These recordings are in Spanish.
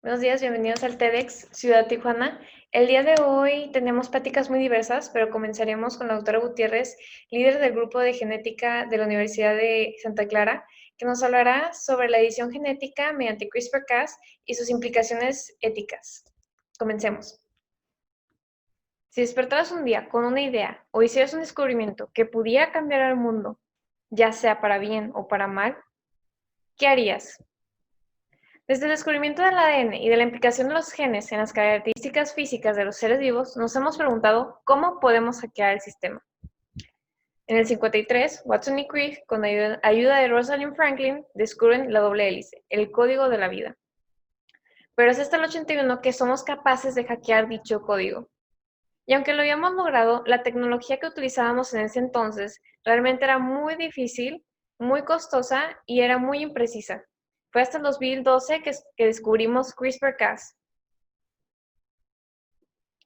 Buenos días, bienvenidos al TEDx Ciudad Tijuana. El día de hoy tenemos pláticas muy diversas, pero comenzaremos con la doctora Gutiérrez, líder del grupo de genética de la Universidad de Santa Clara, que nos hablará sobre la edición genética mediante CRISPR-Cas y sus implicaciones éticas. Comencemos. Si despertaras un día con una idea o hicieras un descubrimiento que pudiera cambiar al mundo, ya sea para bien o para mal, ¿qué harías? Desde el descubrimiento del ADN y de la implicación de los genes en las características físicas de los seres vivos, nos hemos preguntado cómo podemos hackear el sistema. En el 53, Watson y Crick, con ayuda de Rosalind Franklin, descubren la doble hélice, el código de la vida. Pero es hasta el 81 que somos capaces de hackear dicho código. Y aunque lo habíamos logrado, la tecnología que utilizábamos en ese entonces realmente era muy difícil, muy costosa y era muy imprecisa. Fue hasta el 2012 que descubrimos CRISPR-Cas.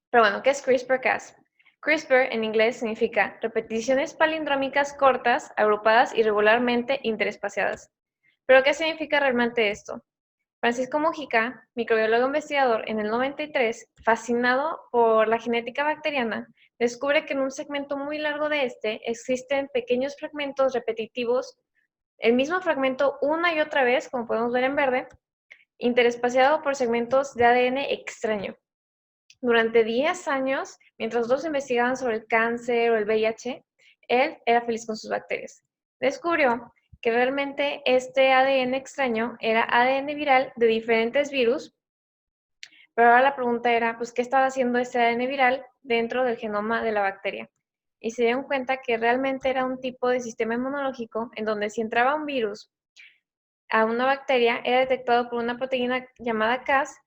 Pero bueno, ¿qué es CRISPR-Cas? CRISPR en inglés significa repeticiones palindrómicas cortas, agrupadas irregularmente interespaciadas. ¿Pero qué significa realmente esto? Francisco Mujica, microbiólogo investigador en el 93, fascinado por la genética bacteriana, descubre que en un segmento muy largo de existen pequeños fragmentos repetitivos, el mismo fragmento una y otra vez, como podemos ver en verde, interespaciado por segmentos de ADN extraño. Durante 10 años, mientras otros investigaban sobre el cáncer o el VIH, él era feliz con sus bacterias. Descubrió que realmente este ADN extraño era ADN viral de diferentes virus, pero ahora la pregunta era, pues, ¿qué estaba haciendo este ADN viral dentro del genoma de la bacteria? Y se dieron cuenta que realmente era un tipo de sistema inmunológico en donde si entraba un virus a una bacteria, era detectado por una proteína llamada Cas,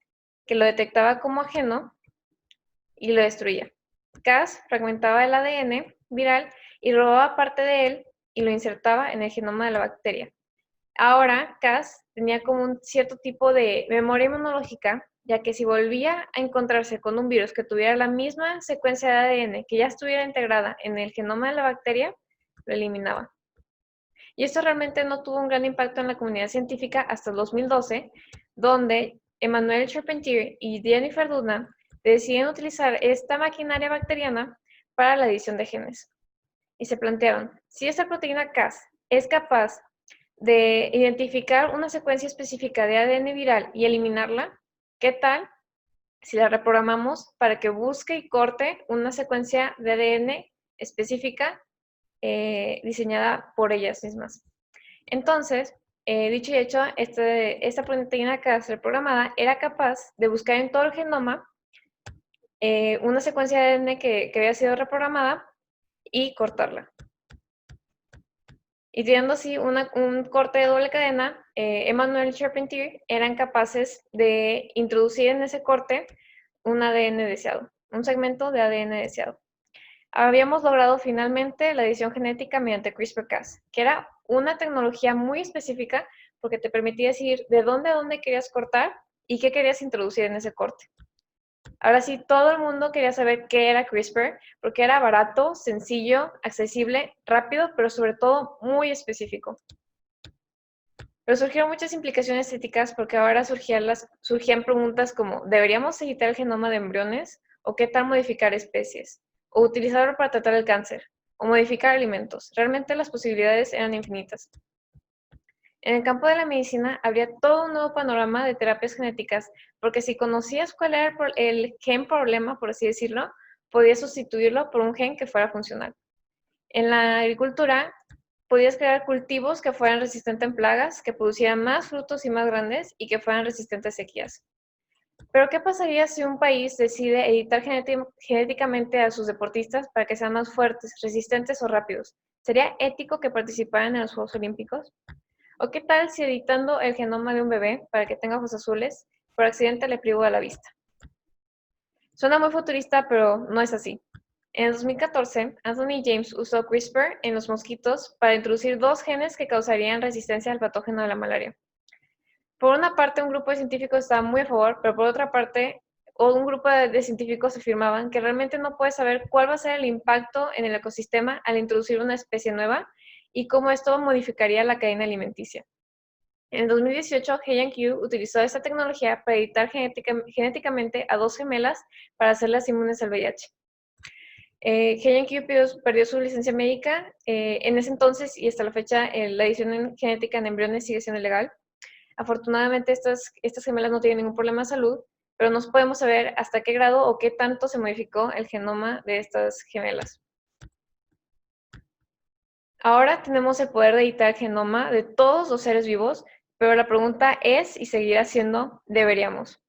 que lo detectaba como ajeno y lo destruía. Cas fragmentaba el ADN viral y robaba parte de él y lo insertaba en el genoma de la bacteria. Ahora, Cas tenía como un cierto tipo de memoria inmunológica, ya que si volvía a encontrarse con un virus que tuviera la misma secuencia de ADN que ya estuviera integrada en el genoma de la bacteria, lo eliminaba. Y esto realmente no tuvo un gran impacto en la comunidad científica hasta el 2012, donde Emmanuel Charpentier y Jennifer Doudna deciden utilizar esta maquinaria bacteriana para la edición de genes. Y se plantearon, si esta proteína Cas es capaz de identificar una secuencia específica de ADN viral y eliminarla, ¿qué tal si la reprogramamos para que busque y corte una secuencia de ADN específica diseñada por ellas mismas? Entonces, dicho y hecho, esta proteína Cas reprogramada era capaz de buscar en todo el genoma una secuencia de ADN que había sido reprogramada y cortarla. Y teniendo así un corte de doble cadena, Emmanuel y Charpentier eran capaces de introducir en ese corte un ADN deseado, un segmento de ADN deseado. Habíamos logrado finalmente la edición genética mediante CRISPR-Cas, que era una tecnología muy específica porque te permitía decir de dónde a dónde querías cortar y qué querías introducir en ese corte. Ahora sí, todo el mundo quería saber qué era CRISPR, porque era barato, sencillo, accesible, rápido, pero sobre todo muy específico. Pero surgieron muchas implicaciones éticas porque ahora surgían preguntas como, ¿deberíamos editar el genoma de embriones? ¿O qué tal modificar especies? ¿O utilizarlo para tratar el cáncer? ¿O modificar alimentos? Realmente las posibilidades eran infinitas. En el campo de la medicina habría todo un nuevo panorama de terapias genéticas, porque si conocías cuál era el gen problema, por así decirlo, podías sustituirlo por un gen que fuera funcional. En la agricultura, podías crear cultivos que fueran resistentes a plagas, que producieran más frutos y más grandes y que fueran resistentes a sequías. Pero, ¿qué pasaría si un país decide editar genéticamente a sus deportistas para que sean más fuertes, resistentes o rápidos? ¿Sería ético que participaran en los Juegos Olímpicos? ¿O qué tal si editando el genoma de un bebé para que tenga ojos azules, por accidente le privó de la vista? Suena muy futurista, pero no es así. En el 2014, Anthony James usó CRISPR en los mosquitos para introducir dos genes que causarían resistencia al patógeno de la malaria. Por una parte, un grupo de científicos estaba muy a favor, pero por otra parte, un grupo de científicos afirmaban que realmente no puede saber cuál va a ser el impacto en el ecosistema al introducir una especie nueva y cómo esto modificaría la cadena alimenticia. En el 2018, Heian-Q utilizó esta tecnología para editar genéticamente a 2 gemelas para hacerlas inmunes al VIH. Heian-Q perdió su licencia médica. En ese entonces y hasta la fecha, la edición genética en embriones sigue siendo ilegal. Afortunadamente, estas gemelas no tienen ningún problema de salud, pero no podemos saber hasta qué grado o qué tanto se modificó el genoma de estas gemelas. Ahora tenemos el poder de editar el genoma de todos los seres vivos, pero la pregunta es y seguirá siendo, ¿deberíamos?